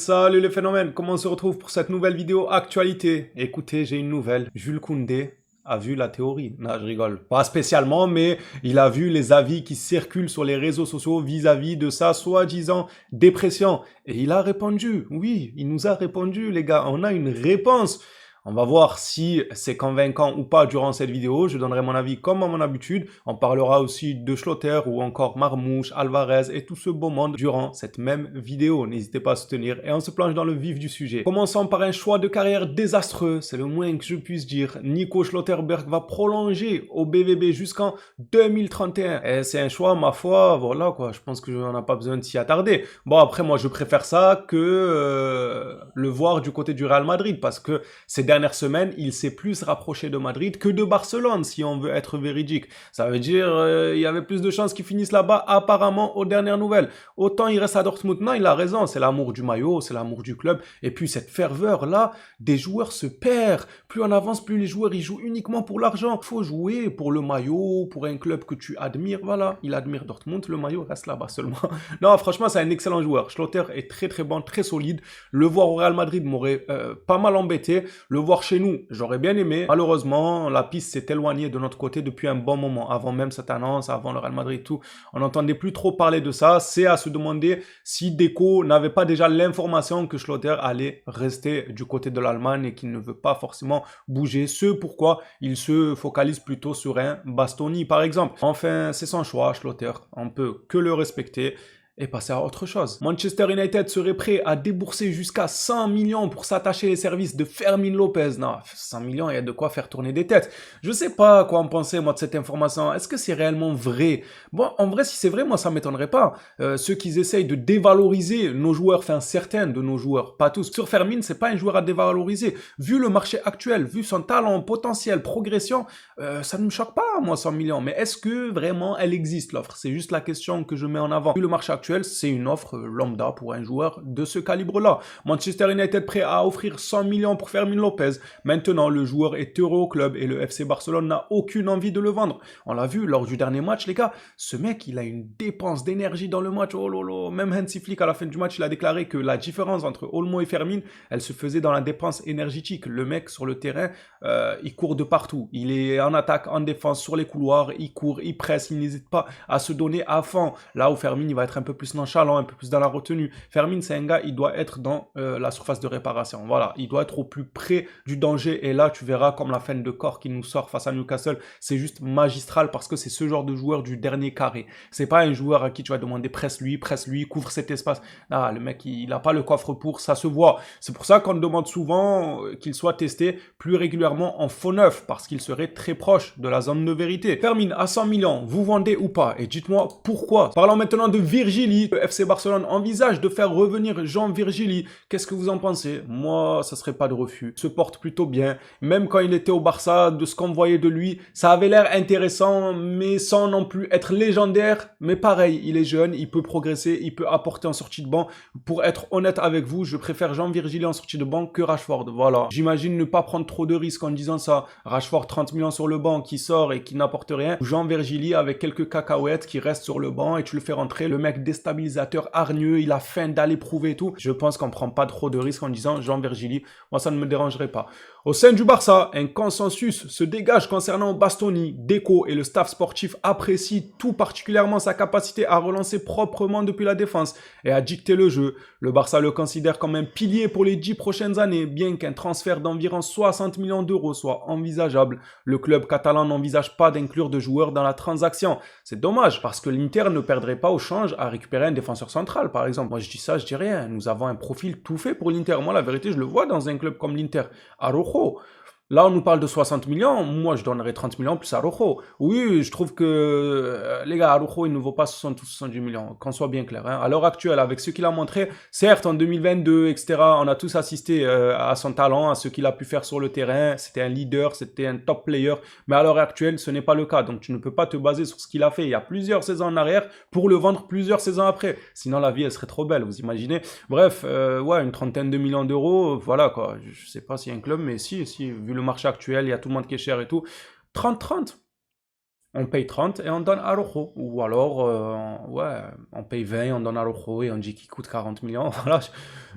Salut les phénomènes, comment on se retrouve pour cette nouvelle vidéo actualité? Écoutez, j'ai une nouvelle. Jules Koundé a vu la théorie. Non, je rigole. Pas spécialement, mais il a vu les avis qui circulent sur les réseaux sociaux vis-à-vis de sa soi-disant dépression. Et il a répondu. Oui, il nous a répondu, les gars. On a une réponse. On va voir si c'est convaincant ou pas durant cette vidéo. Je donnerai mon avis comme à mon habitude. On parlera aussi de Schlotter ou encore Marmouche, Alvarez et tout ce beau monde durant cette même vidéo. N'hésitez pas à soutenir et on se plonge dans le vif du sujet. Commençons par un choix de carrière désastreux. C'est le moins que je puisse dire. Nico Schlotterberg va prolonger au BVB jusqu'en 2031. Et c'est un choix, ma foi, voilà quoi. Je pense qu'on n'a pas besoin de s'y attarder. Bon, après, moi, je préfère ça que le voir du côté du Real Madrid parce que ces dernières semaines, il s'est plus rapproché de Madrid que de Barcelone, si on veut être véridique. Ça veut dire il y avait plus de chances qu'il finisse là-bas, apparemment, aux dernières nouvelles. Autant il reste à Dortmund. Non, il a raison, c'est l'amour du maillot, c'est l'amour du club. Et puis cette ferveur-là, des joueurs se perd. Plus on avance, plus les joueurs, ils jouent uniquement pour l'argent. Il faut jouer pour le maillot, pour un club que tu admires. Voilà, il admire Dortmund, le maillot reste là-bas seulement. Non, franchement, c'est un excellent joueur. Schlotter est très très bon, très solide. Le voir au Real Madrid m'aurait pas mal embêté. Le voir chez nous, j'aurais bien aimé. Malheureusement, la piste s'est éloignée de notre côté depuis un bon moment. Avant même cette annonce, avant le Real Madrid et tout, on n'entendait plus trop parler de ça. C'est à se demander si Deco n'avait pas déjà l'information que Schlotter allait rester du côté de l'Allemagne et qu'il ne veut pas forcément bouger. Ce pourquoi il se focalise plutôt sur un Bastoni, par exemple. Enfin, c'est son choix, Schlotter. On peut que le respecter et passer à autre chose. Manchester United serait prêt à débourser jusqu'à 100 millions pour s'attacher les services de Fermin Lopez. Non, 100 millions, il y a de quoi faire tourner des têtes. Je sais pas quoi en penser, moi, de cette information. Est-ce que c'est réellement vrai? Bon, en vrai, si c'est vrai, moi, ça m'étonnerait pas. Ceux qui essayent de dévaloriser nos joueurs, enfin, certains de nos joueurs, pas tous. Sur Fermin, c'est pas un joueur à dévaloriser. Vu le marché actuel, vu son talent, potentiel, progression, ça ne me choque pas, moi, 100 millions. Mais est-ce que vraiment elle existe, l'offre? C'est juste la question que je mets en avant. Vu le marché actuel, c'est une offre lambda pour un joueur de ce calibre-là. Manchester United prêt à offrir 100 millions pour Fermin Lopez. Maintenant, le joueur est heureux au club et le FC Barcelone n'a aucune envie de le vendre. On l'a vu lors du dernier match, les gars. Ce mec, il a une dépense d'énergie dans le match. Oh lolo. Même Hansi Flick, à la fin du match, il a déclaré que la différence entre Olmo et Fermin, elle se faisait dans la dépense énergétique. Le mec, sur le terrain, il court de partout. Il est en attaque, en défense, sur les couloirs. Il court, il presse, il n'hésite pas à se donner à fond. Là où Fermin, il va être un peu plus nonchalant, un peu plus dans la retenue. Fermin, c'est un gars, il doit être dans la surface de réparation. Voilà, il doit être au plus près du danger. Et là, tu verras comme la fin de corps qui nous sort face à Newcastle, c'est juste magistral parce que c'est ce genre de joueur du dernier carré. C'est pas un joueur à qui tu vas demander presse-lui, couvre cet espace. Ah, le mec, il n'a pas le coffre pour, ça se voit. C'est pour ça qu'on demande souvent qu'il soit testé plus régulièrement en faux neuf parce qu'il serait très proche de la zone de vérité. Fermin à 100 millions, vous vendez ou pas? Et dites-moi pourquoi. Parlons maintenant de Virgili. Le FC Barcelone envisage de faire revenir Jean Virgili. Qu'est-ce que vous en pensez? Moi, ça serait pas de refus. Il se porte plutôt bien. Même quand il était au Barça, de ce qu'on voyait de lui, ça avait l'air intéressant, mais sans non plus être légendaire. Mais pareil, il est jeune, il peut progresser, il peut apporter en sortie de banc. Pour être honnête avec vous, je préfère Jean Virgili en sortie de banc que Rashford. Voilà. J'imagine ne pas prendre trop de risques en disant ça. Rashford, 30 millions sur le banc, qui sort et qui n'apporte rien. Jean Virgili avec quelques cacahuètes qui restent sur le banc et tu le fais rentrer. Le mec déstabilisateur, hargneux, il a faim d'aller prouver et tout. Je pense qu'on prend pas trop de risques en disant Jean Virgili. Moi, ça ne me dérangerait pas. Au sein du Barça, un consensus se dégage concernant Bastoni. Deco et le staff sportif apprécient tout particulièrement sa capacité à relancer proprement depuis la défense et à dicter le jeu. Le Barça le considère comme un pilier pour les 10 prochaines années, bien qu'un transfert d'environ 60 millions d'euros soit envisageable. Le club catalan n'envisage pas d'inclure de joueurs dans la transaction. C'est dommage, parce que l'Inter ne perdrait pas au change à récupérer un défenseur central, par exemple. Moi, je dis ça, je dis rien. Nous avons un profil tout fait pour l'Inter. Moi, la vérité, je le vois dans un club comme l'Inter. Araujo. Là, on nous parle de 60 millions. Moi, je donnerais 30 millions plus Araujo. Oui, je trouve que, les gars, Araujo, il ne vaut pas 60 ou 70 millions. Qu'on soit bien clair. Hein. À l'heure actuelle, avec ce qu'il a montré, certes, en 2022, etc., on a tous assisté à son talent, à ce qu'il a pu faire sur le terrain. C'était un leader, c'était un top player. Mais à l'heure actuelle, ce n'est pas le cas. Donc, tu ne peux pas te baser sur ce qu'il a fait il y a plusieurs saisons en arrière pour le vendre plusieurs saisons après. Sinon, la vie, elle serait trop belle, vous imaginez. Bref, ouais, une trentaine de millions d'euros, voilà, quoi. Je sais pas s'il y a un club, mais si, vu le marché actuel, il y a tout le monde qui est cher et tout. 30-30. On paye 30 et on donne Araujo. Ou alors, ouais, on paye 20 et on donne Araujo et on dit qu'il coûte 40 millions. Voilà,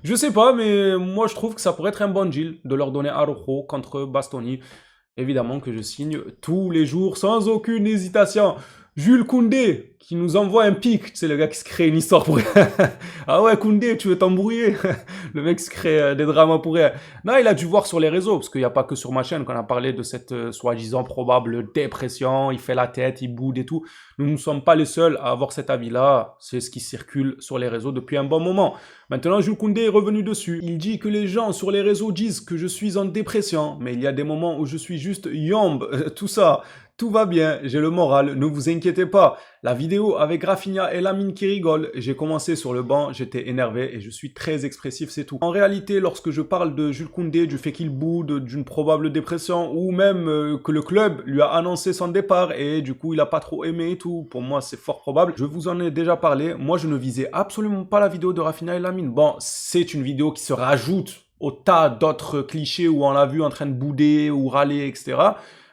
je sais pas, mais moi je trouve que ça pourrait être un bon deal de leur donner Araujo contre Bastoni. Évidemment que je signe tous les jours sans aucune hésitation. Jules Koundé, qui nous envoie un pic. C'est le gars qui se crée une histoire pour rien. Ah ouais, Koundé, tu veux t'embrouiller? Le mec se crée des dramas pour rien. Non, il a dû voir sur les réseaux, parce qu'il n'y a pas que sur ma chaîne qu'on a parlé de cette soi-disant probable dépression. Il fait la tête, il boude et tout. Nous ne sommes pas les seuls à avoir cet avis-là. C'est ce qui circule sur les réseaux depuis un bon moment. Maintenant, Jules Koundé est revenu dessus. Il dit que les gens sur les réseaux disent que je suis en dépression, mais il y a des moments où je suis juste yombe, tout ça. Tout va bien, j'ai le moral, ne vous inquiétez pas. La vidéo avec Rafinha et Lamine qui rigolent, j'ai commencé sur le banc, j'étais énervé et je suis très expressif, c'est tout. En réalité, lorsque je parle de Jules Koundé, du fait qu'il boude, d'une probable dépression, ou même que le club lui a annoncé son départ et du coup il a pas trop aimé et tout, pour moi c'est fort probable. Je vous en ai déjà parlé, moi je ne visais absolument pas la vidéo de Rafinha et Lamine. Bon, c'est une vidéo qui se rajoute au tas d'autres clichés où on l'a vu en train de bouder ou râler, etc.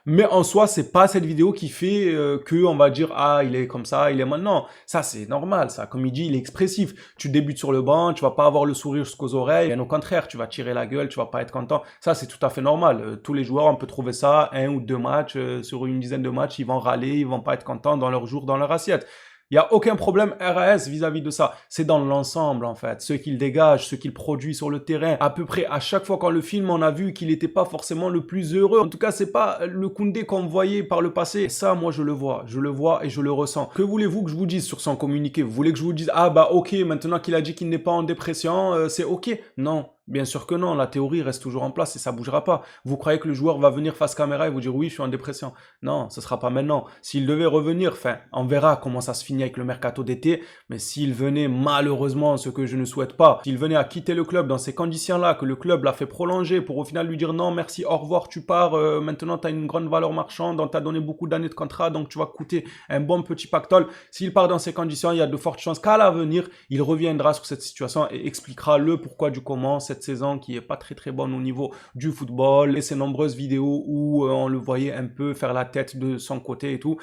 Mais en soi, c'est pas cette vidéo qui fait que on va dire ah il est comme ça, il est maintenant. Ça c'est normal, ça. Comme il dit, il est expressif. Tu débutes sur le banc, tu vas pas avoir le sourire jusqu'aux oreilles. Bien au contraire, tu vas tirer la gueule, tu vas pas être content. Ça c'est tout à fait normal. Tous les joueurs, on peut trouver ça un ou deux matchs sur une dizaine de matchs, ils vont râler, ils vont pas être contents dans leur jour, dans leur assiette. Il n'y a aucun problème RAS vis-à-vis de ça. C'est dans l'ensemble, en fait. Ce qu'il dégage, ce qu'il produit sur le terrain. À peu près à chaque fois quand le film, on a vu qu'il n'était pas forcément le plus heureux. En tout cas, c'est pas le Koundé qu'on voyait par le passé. Et ça, moi, je le vois. Je le vois et je le ressens. Que voulez-vous que je vous dise sur son communiqué? Vous voulez que je vous dise, ah bah ok, maintenant qu'il a dit qu'il n'est pas en dépression, c'est ok? Non. Bien sûr que non, la théorie reste toujours en place et ça bougera pas. Vous croyez que le joueur va venir face caméra et vous dire oui, je suis en dépression? Non, ce sera pas maintenant. S'il devait revenir, enfin, on verra comment ça se finit avec le mercato d'été, mais s'il venait malheureusement, ce que je ne souhaite pas, s'il venait à quitter le club dans ces conditions-là, que le club l'a fait prolonger pour au final lui dire non, merci, au revoir, tu pars, maintenant tu as une grande valeur marchande, on t'a donné beaucoup d'années de contrat, donc tu vas coûter un bon petit pactole. S'il part dans ces conditions, il y a de fortes chances qu'à l'avenir, il reviendra sur cette situation et expliquera le pourquoi du comment, cette saison qui est pas très bonne au niveau du football et ses nombreuses vidéos où on le voyait un peu faire la tête de son côté et tout.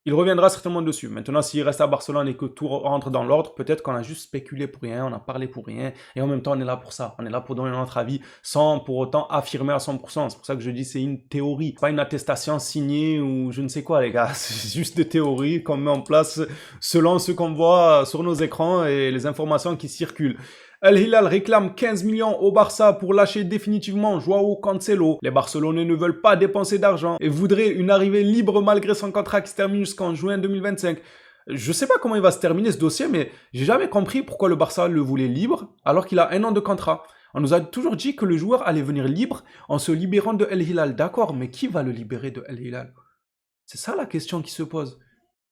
Il reviendra certainement dessus. Maintenant, s'il reste à Barcelone et que tout rentre dans l'ordre, peut-être qu'on a juste spéculé pour rien, on a parlé pour rien, et en même temps, on est là pour ça. On est là pour donner notre avis sans pour autant affirmer à 100%. C'est pour ça que je dis c'est une théorie. C'est pas une attestation signée ou je ne sais quoi, les gars. C'est juste des théories qu'on met en place selon ce qu'on voit sur nos écrans et les informations qui circulent. Al Hilal réclame 15 millions au Barça pour lâcher définitivement Joao Cancelo. Les Barcelonais ne veulent pas dépenser d'argent et voudraient une arrivée libre malgré son contrat qui se termine jusqu'en juin 2025. Je sais pas comment il va se terminer ce dossier, mais j'ai jamais compris pourquoi le Barça le voulait libre alors qu'il a un an de contrat. On nous a toujours dit que le joueur allait venir libre en se libérant de El Hilal. D'accord, mais qui va le libérer de El Hilal? C'est ça la question qui se pose.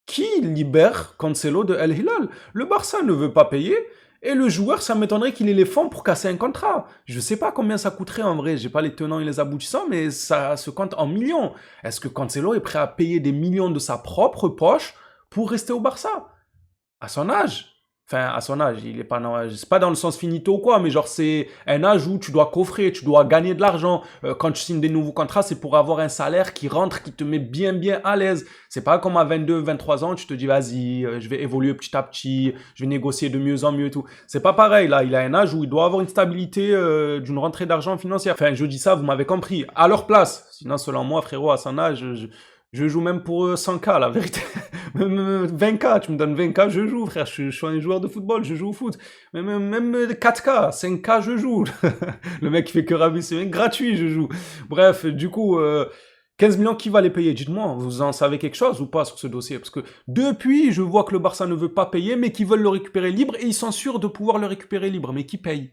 Qui libère Cancelo de El Hilal? Le Barça ne veut pas payer. Et le joueur, ça m'étonnerait qu'il ait les fonds pour casser un contrat. Je sais pas combien ça coûterait en vrai, j'ai pas les tenants et les aboutissants, mais ça se compte en millions. Est-ce que Cancelo est prêt à payer des millions de sa propre poche pour rester au Barça? À son âge? Enfin, à son âge, il est pas dans, c'est pas dans le sens finito ou quoi, mais genre c'est un âge où tu dois coffrer, tu dois gagner de l'argent. Quand tu signes des nouveaux contrats, c'est pour avoir un salaire qui rentre, qui te met bien à l'aise. C'est pas comme à 22, 23 ans, tu te dis vas-y, je vais évoluer petit à petit, je vais négocier de mieux en mieux et tout. C'est pas pareil, là, il a un âge où il doit avoir une stabilité d'une rentrée d'argent financière. Enfin, je dis ça, vous m'avez compris. À leur place. Sinon, selon moi, frérot, à son âge, je joue même pour 100K, la vérité. Même 20K, tu me donnes 20K, je joue, frère. Je suis un joueur de football, je joue au foot. Même 4K, 5K, je joue. Le mec qui fait que ravisser, gratuit, je joue. Bref, du coup, 15 millions, qui va les payer? Dites-moi, vous en savez quelque chose ou pas sur ce dossier? Parce que depuis, je vois que le Barça ne veut pas payer, mais qu'ils veulent le récupérer libre, et ils sont sûrs de pouvoir le récupérer libre. Mais qui paye?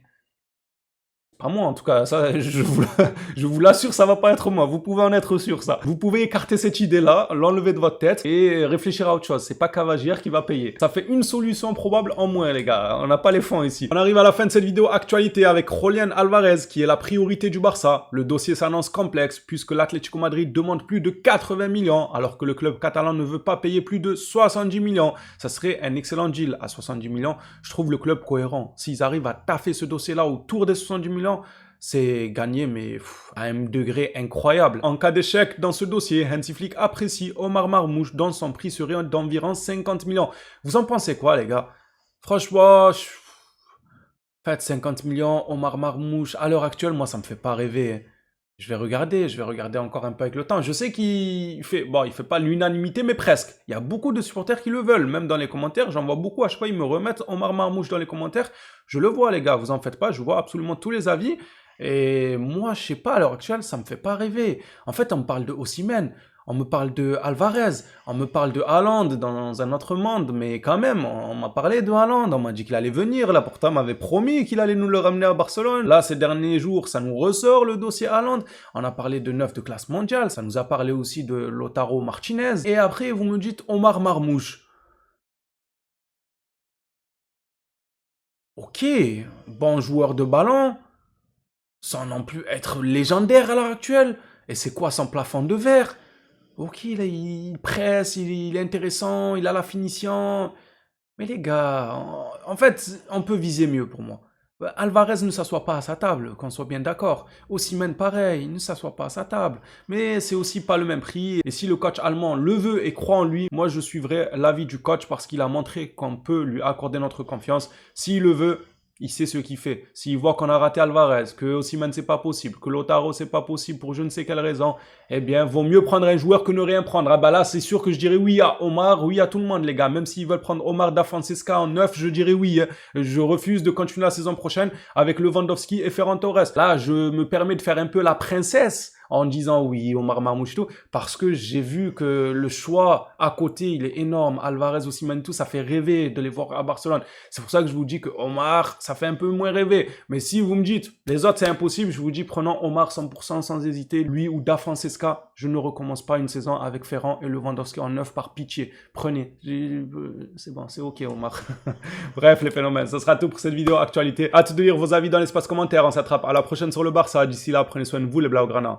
Pas moi, en tout cas, ça, je vous l'assure, ça va pas être moi. Vous pouvez en être sûr, ça. Vous pouvez écarter cette idée-là, l'enlever de votre tête et réfléchir à autre chose. C'est pas Cavagière qui va payer. Ça fait une solution probable en moins, les gars. On n'a pas les fonds ici. On arrive à la fin de cette vidéo actualité avec Julián Alvarez, qui est la priorité du Barça. Le dossier s'annonce complexe, puisque l'Atlético Madrid demande plus de 80 millions, alors que le club catalan ne veut pas payer plus de 70 millions. Ça serait un excellent deal à 70 millions. Je trouve le club cohérent. S'ils arrivent à taffer ce dossier-là autour des 70 millions, Milan, c'est gagné, mais à un degré incroyable. En cas d'échec dans ce dossier, Hansi Flick apprécie Omar Marmoush dans son prix serait d'environ 50 millions. Vous en pensez quoi, les gars? Franchement, faites 50 millions, Omar Marmoush, à l'heure actuelle, moi, ça me fait pas rêver. Je vais regarder encore un peu avec le temps. Je sais qu'il fait, bon, il fait pas l'unanimité, mais presque. Il y a beaucoup de supporters qui le veulent, même dans les commentaires. J'en vois beaucoup, à chaque fois, ils me remettent Omar Marmoush dans les commentaires. Je le vois, les gars, vous en faites pas, je vois absolument tous les avis. Et moi, je sais pas, à l'heure actuelle, ça me fait pas rêver. En fait, on me parle de Osimhen, on me parle de Alvarez, on me parle de Haaland dans un autre monde, mais quand même, on m'a parlé de Haaland, on m'a dit qu'il allait venir, là, pourtant, on m'avait promis qu'il allait nous le ramener à Barcelone. Là, ces derniers jours, ça nous ressort le dossier Haaland. On a parlé de 9 de classe mondiale, ça nous a parlé aussi de Lautaro Martinez. Et après, vous me dites Omar Marmoush. Ok, bon joueur de ballon, sans non plus être légendaire à l'heure actuelle. Et c'est quoi son plafond de verre? Ok, là, il presse, il est intéressant, il a la finition. Mais les gars, en fait, on peut viser mieux pour moi. Alvarez ne s'assoit pas à sa table, qu'on soit bien d'accord. Osimhen, pareil, il ne s'assoit pas à sa table. Mais c'est aussi pas le même prix. Et si le coach allemand le veut et croit en lui, moi je suivrai l'avis du coach parce qu'il a montré qu'on peut lui accorder notre confiance. S'il le veut, il sait ce qu'il fait. S'il voit qu'on a raté Alvarez, que Osimhen c'est pas possible, que Lautaro c'est pas possible pour je ne sais quelle raison, eh bien, vaut mieux prendre un joueur que ne rien prendre. Ah bah là, c'est sûr que je dirais oui à Omar, oui à tout le monde, les gars. Même s'ils veulent prendre Omar da Fonseca en 9, je dirais oui. Je refuse de continuer la saison prochaine avec Lewandowski et Ferran Torres. Là, je me permets de faire un peu la princesse en disant oui, Omar Marmoush tout, parce que j'ai vu que le choix à côté, il est énorme. Alvarez, Osimhen, tout, ça fait rêver de les voir à Barcelone. C'est pour ça que je vous dis que Omar, ça fait un peu moins rêver. Mais si vous me dites, les autres, c'est impossible, je vous dis, prenons Omar 100% sans hésiter, lui ou Da Fonseca. Je ne recommence pas une saison avec Ferran et Lewandowski en 9 par pitié. Prenez. C'est bon, c'est ok, Omar. Bref, les phénomènes, ce sera tout pour cette vidéo actualité. Hâte de lire vos avis dans l'espace commentaire. On s'attrape à la prochaine sur le Barça. D'ici là, prenez soin de vous, les Blaugrana.